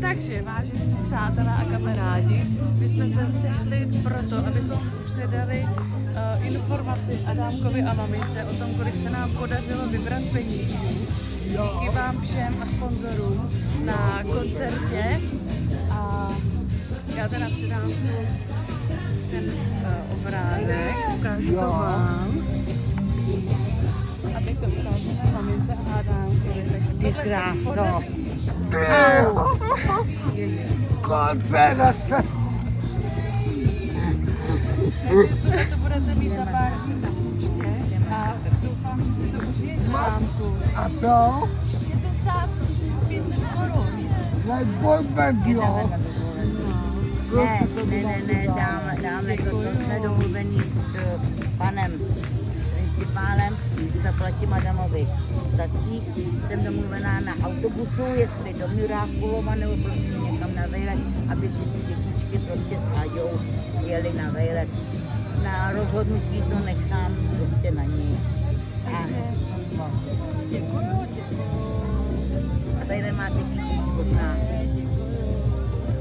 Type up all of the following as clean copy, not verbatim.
Takže, vážení přátelé a kamarádi, my jsme se sešli proto, abychom předali informaci Adámkovi a mamince o tom, kolik se nám podařilo vybrat penízů. Díky vám všem a sponzorům na koncertě. A já teda předám ten obrázek, ukážu to vám. A teď to ukážeme mamince a Adámkovi. Ty kráso. Konference. Tohle to budete mít za pár dní na účtě a doufám, že si to užijete, Adámku. A co? 60 500 korun. Neboj, jo. Ne, dáme to, to jsme domluvený s panem principálem, zaplatím Adamovi stací, jsem domluvená na autobusu, jestli do Mirákulova nebo prostě někam na vejlet, aby si ty dětičky prostě s Áďou jeli na vejlet. Na rozhodnutí to nechám prostě na ní. Děkuju. A tady máte díky od nás.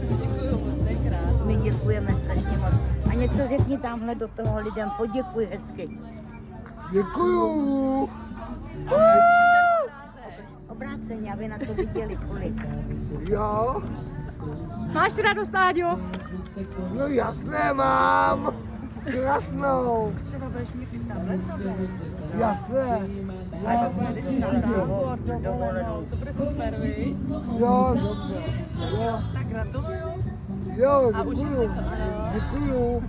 Děkuju moc, je krásný. My děkujeme strašně moc. A něco řekni tamhle do toho lidem, poděkuj hezky. Děkuju. Obráceně, aby na to viděli kolik. Jo. Máš radost, Áďo? No jasné mám. Krásnou. Třeba budeš mít i tablet, Jasné. a pojedeš na tábor, dovolenou, to bude super, viď? Jo, dobře. Jo, Tak gratuluju. jo, A užij si děkuju. to, ano. Děkuju.